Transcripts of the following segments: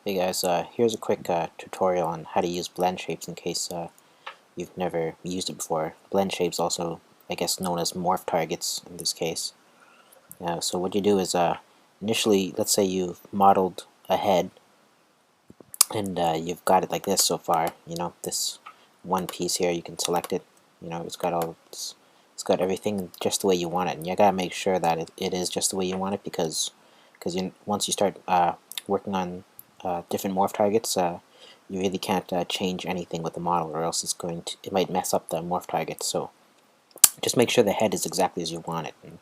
Hey guys, here's a quick tutorial on how to use blend shapes in case you've never used it before. Blend shapes, also I guess known as morph targets in this case. So what you do is initially, let's say you've modeled a head and you've got it like this so far. You know, this one piece here, you can select it. You know, it's got everything just the way you want it, and you gotta make sure that it is just the way you want it because once you start working on different morph targets, you really can't change anything with the model, or else it might mess up the morph target. So just make sure the head is exactly as you want it, and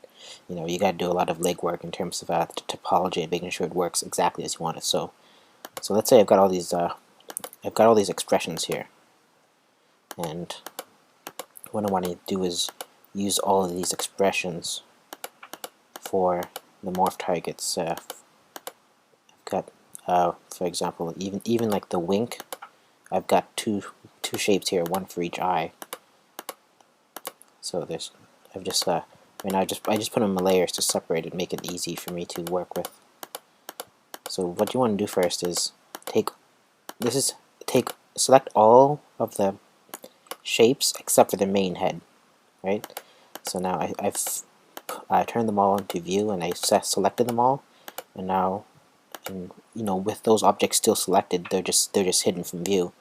you know you got to do a lot of legwork in terms of the topology and making sure it works exactly as you want it. So let's say I've got all these expressions here, and what I want to do is use all of these expressions for the morph targets. I've got, for example, even like the wink. I've got two shapes here, one for each eye. So I've just right now I just put them in layers to separate it, make it easy for me to work with. So what you want to do first is select all of the shapes except for the main head, right? So now I've turned them all into view, and I selected them all, and now, you know, with those objects still selected, they're just hidden from view.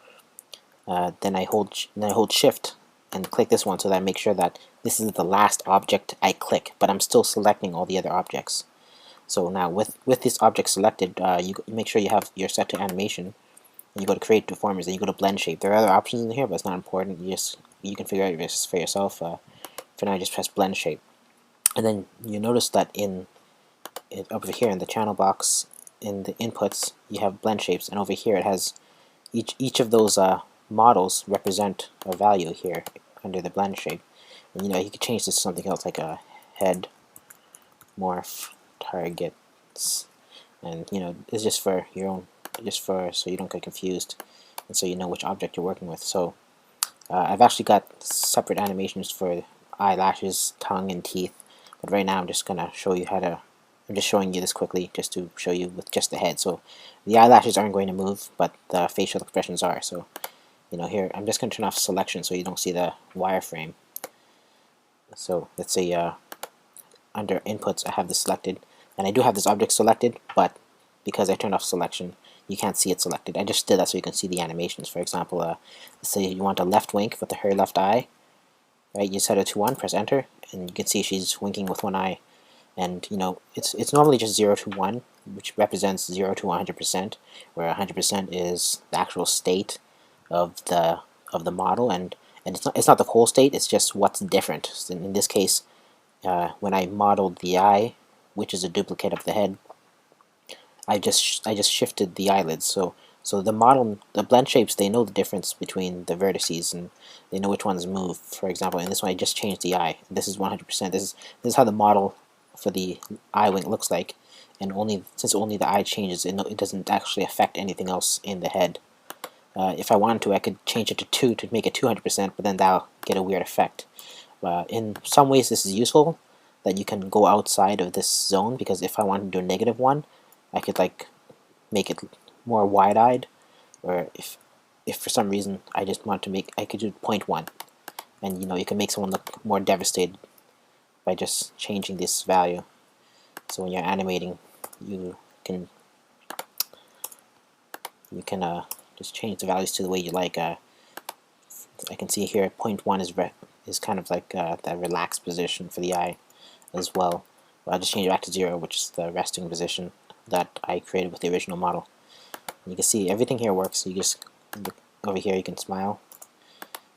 Then I hold Shift and click this one so that I make sure that this is the last object I click, but I'm still selecting all the other objects. So now with this object selected, you make sure you're set to animation, and you go to create deformers, and you go to blend shape. There are other options in here, but it's not important. You can figure out this for yourself. For now, I just press blend shape, and then you notice that over here in the channel box in the inputs you have blend shapes, and over here it has each of those models represent a value here under the blend shape. And you know, you could change this to something else like a head morph targets, and you know, it's just for your own, so you don't get confused, and so you know which object you're working with. So I've actually got separate animations for eyelashes, tongue, and teeth, but right now I'm just gonna show you how to. I'm just showing you this quickly just to show you with just the head. So the eyelashes aren't going to move, but the facial expressions are. So you know, here I'm just going to turn off selection so you don't see the wireframe. So let's say under inputs I have this selected, and I do have this object selected, but because I turned off selection, you can't see it selected. I just did that so you can see the animations. For example, let's say you want a left wink with her left eye, right? You set it to 1, press enter, and you can see she's winking with one eye. And you know, it's normally just 0 to 1, which represents 0 to 100%, where 100% is the actual state of the model, and it's not the whole state. It's just what's different. So in this case, when I modeled the eye, which is a duplicate of the head, I just shifted the eyelids. So the blend shapes, they know the difference between the vertices, and they know which ones move. For example, in this one, I just changed the eye. This is 100%. This is how the model for the eye wing looks like, and since only the eye changes, it doesn't actually affect anything else in the head. If I wanted to, I could change it to 2 to make it 200%, but then that'll get a weird effect. In some ways, this is useful, that you can go outside of this zone, because if I wanted to do a -1, I could like make it more wide-eyed, or if for some reason I just want to I could do 0.1, and you know, you can make someone look more devastated by just changing this value. So when you're animating, you can just change the values to the way you like. I can see here 0.1 is kind of like the relaxed position for the eye as well. But I'll just change it back to 0, which is the resting position that I created with the original model. And you can see everything here works. You just look over here, you can smile,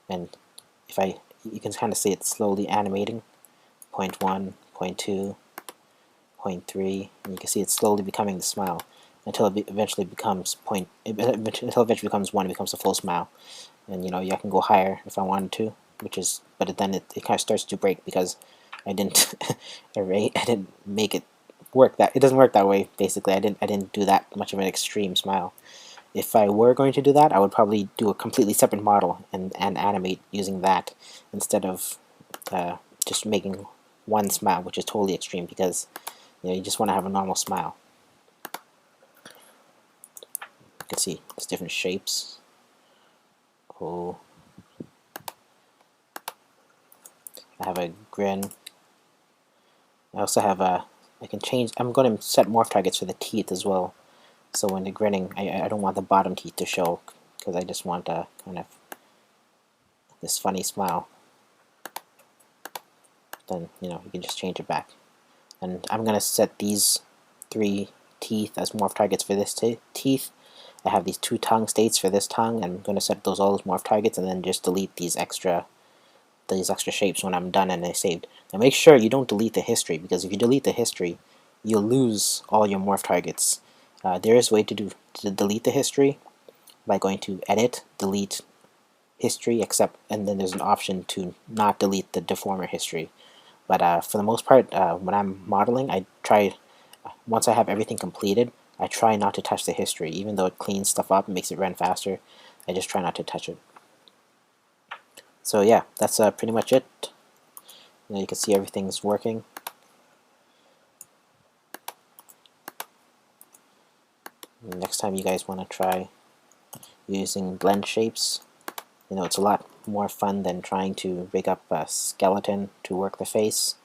and you can kind of see it slowly animating. 0.1, 0.2, 0.3, and you can see it slowly becoming the smile until it eventually becomes 1. It becomes a full smile. And you know, I can go higher if I wanted to, but then it kind of starts to break because I didn't I didn't make it work that. It doesn't work that way. Basically, I didn't do that much of an extreme smile. If I were going to do that, I would probably do a completely separate model and animate using that instead of just making one smile, which is totally extreme, because you know, you just want to have a normal smile. can see it's different shapes. Oh, I have a grin. I also have a, I can change, I'm going to set morph targets for the teeth as well. So when they're grinning, I don't want the bottom teeth to show, because I just want a kind of this funny smile. Then, you know, you can just change it back. And I'm going to set these 3 teeth as morph targets for this teeth. I have these 2 tongue states for this tongue, and I'm going to set those all as morph targets, and then just delete these extra shapes when I'm done and they're saved. Now make sure you don't delete the history, because if you delete the history, you'll lose all your morph targets. There is a way to delete the history by going to Edit, Delete History, except, and then there's an option to not delete the deformer history. But for the most part, when I'm modeling, I try, once I have everything completed, I try not to touch the history. Even though it cleans stuff up and makes it run faster, I just try not to touch it. So yeah, that's pretty much it. You can see everything's working. Next time you guys want to try using blend shapes, it's a lot more fun than trying to rig up a skeleton to work the face.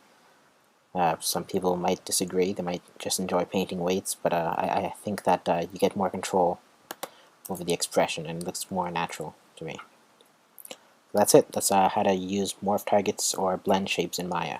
Some people might disagree, they might just enjoy painting weights, but I think that you get more control over the expression and it looks more natural to me. That's it. That's how to use morph targets or blend shapes in Maya.